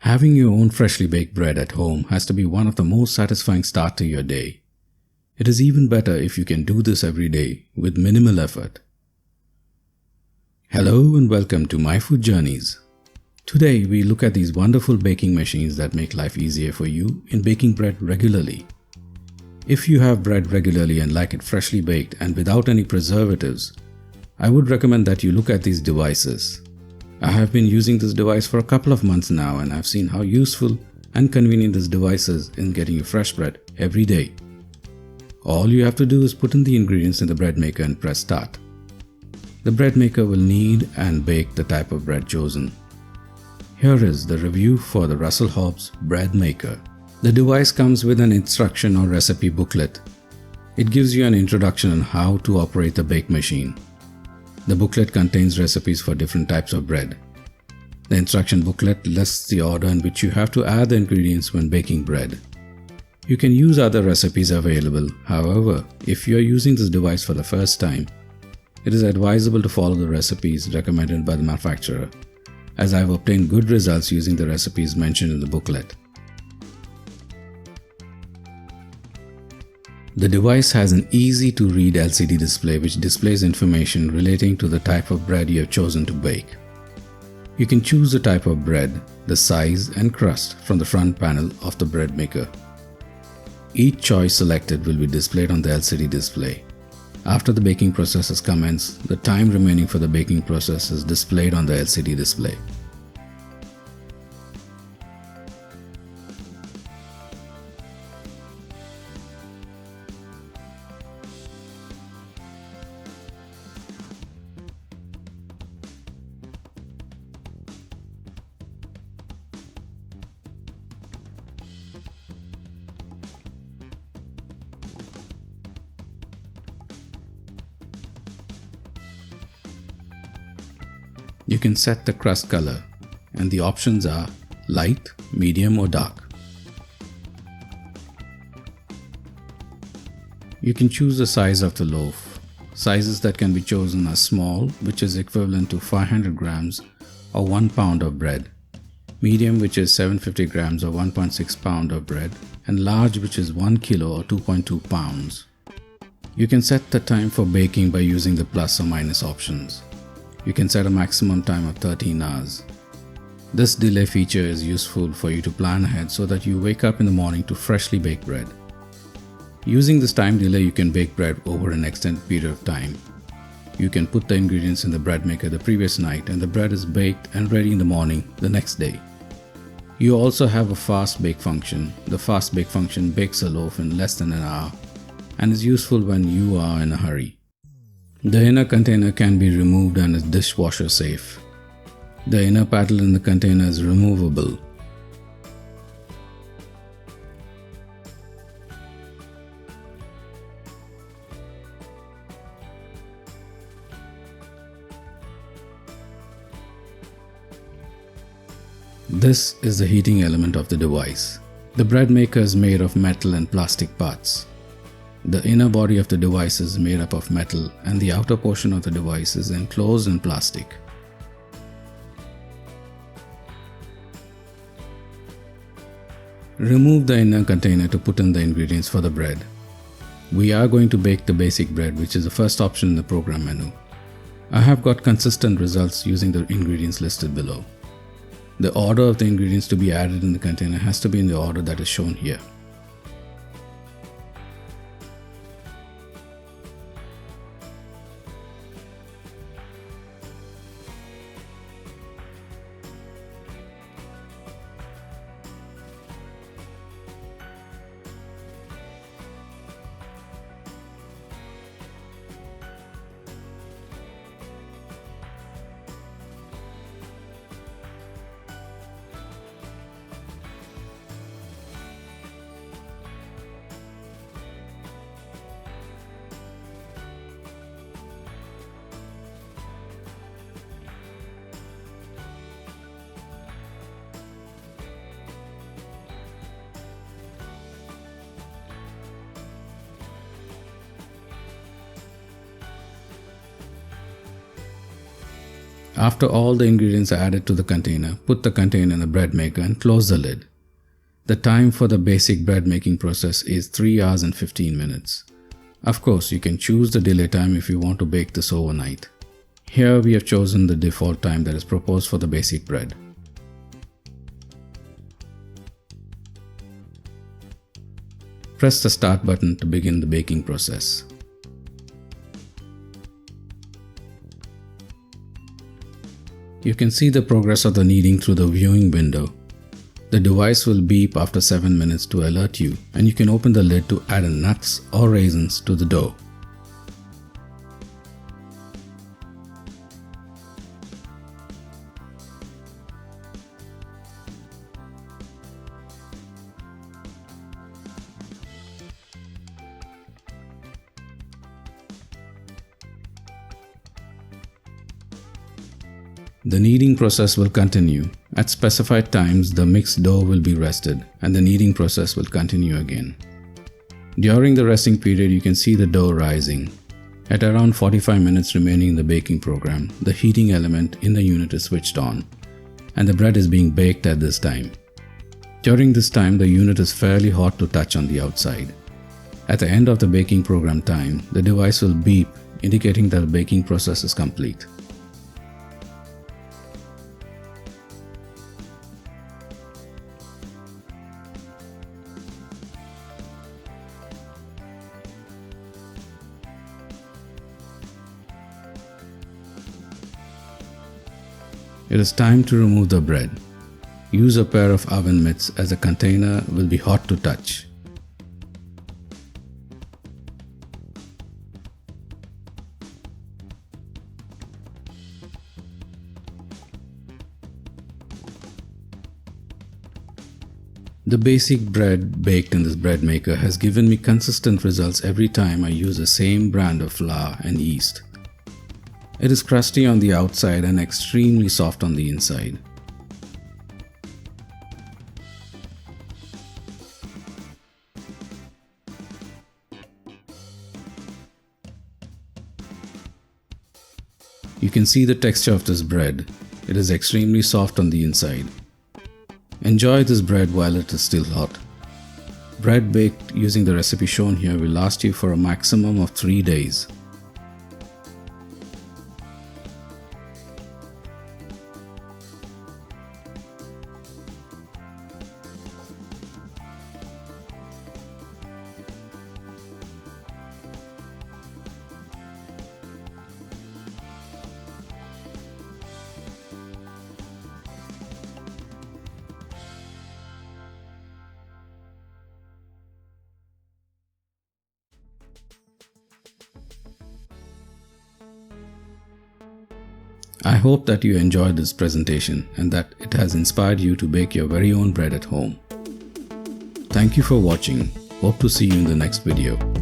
Having your own freshly baked bread at home has to be one of the most satisfying start to your day. It is even better if you can do this every day with minimal effort. Hello and welcome to My Food Journeys. Today we look at these wonderful baking machines that make life easier for you in baking bread regularly. If you have bread regularly and like it freshly baked and without any preservatives, I would recommend that you look at these devices. I have been using this device for a couple of months now and I've seen how useful and convenient this device is in getting you fresh bread every day. All you have to do is put in the ingredients in the bread maker and press start. The bread maker will knead and bake the type of bread chosen. Here is the review for the Russell Hobbs Breadmaker. The device comes with an instruction or recipe booklet. It gives you an introduction on how to operate the bake machine. The booklet contains recipes for different types of bread. The instruction booklet lists the order in which you have to add the ingredients when baking bread. You can use other recipes available. However, if you are using this device for the first time, it is advisable to follow the recipes recommended by the manufacturer, as I have obtained good results using the recipes mentioned in the booklet. The device has an easy-to-read LCD display which displays information relating to the type of bread you have chosen to bake. You can choose the type of bread, the size and crust from the front panel of the bread maker. Each choice selected will be displayed on the LCD display. After the baking process has commenced, the time remaining for the baking process is displayed on the LCD display. You can set the crust color, and the options are light, medium or dark. You can choose the size of the loaf. Sizes that can be chosen are small, which is equivalent to 500 grams or 1 pound of bread, medium, which is 750 grams or 1.6 pound of bread, and large, which is 1 kilo or 2.2 pounds. You can set the time for baking by using the plus or minus options. You can set a maximum time of 13 hours. This delay feature is useful for you to plan ahead so that you wake up in the morning to freshly bake bread. Using this time delay, you can bake bread over an extended period of time. You can put the ingredients in the bread maker the previous night and the bread is baked and ready in the morning the next day. You also have a fast bake function. The fast bake function bakes a loaf in less than an hour and is useful when you are in a hurry. The inner container can be removed and is dishwasher safe. The inner paddle in the container is removable. This is the heating element of the device. The bread maker is made of metal and plastic parts. The inner body of the device is made up of metal and the outer portion of the device is enclosed in plastic. Remove the inner container to put in the ingredients for the bread. We are going to bake the basic bread, which is the first option in the program menu. I have got consistent results using the ingredients listed below. The order of the ingredients to be added in the container has to be in the order that is shown here. After all the ingredients are added to the container, put the container in the bread maker and close the lid. The time for the basic bread making process is 3 hours and 15 minutes. Of course, you can choose the delay time if you want to bake this overnight. Here we have chosen the default time that is proposed for the basic bread. Press the start button to begin the baking process. You can see the progress of the kneading through the viewing window. The device will beep after 7 minutes to alert you, and you can open the lid to add nuts or raisins to the dough. The kneading process will continue. At specified times, the mixed dough will be rested and the kneading process will continue again. During the resting period, you can see the dough rising. At around 45 minutes remaining in the baking program, the heating element in the unit is switched on and the bread is being baked at this time. During this time, the unit is fairly hot to touch on the outside. At the end of the baking program time, the device will beep, indicating that the baking process is complete. It is time to remove the bread. Use a pair of oven mitts as the container will be hot to touch. The basic bread baked in this bread maker has given me consistent results every time I use the same brand of flour and yeast. It is crusty on the outside and extremely soft on the inside. You can see the texture of this bread. It is extremely soft on the inside. Enjoy this bread while it is still hot. Bread baked using the recipe shown here will last you for a maximum of 3 days. I hope that you enjoyed this presentation and that it has inspired you to bake your very own bread at home. Thank you for watching. Hope to see you in the next video.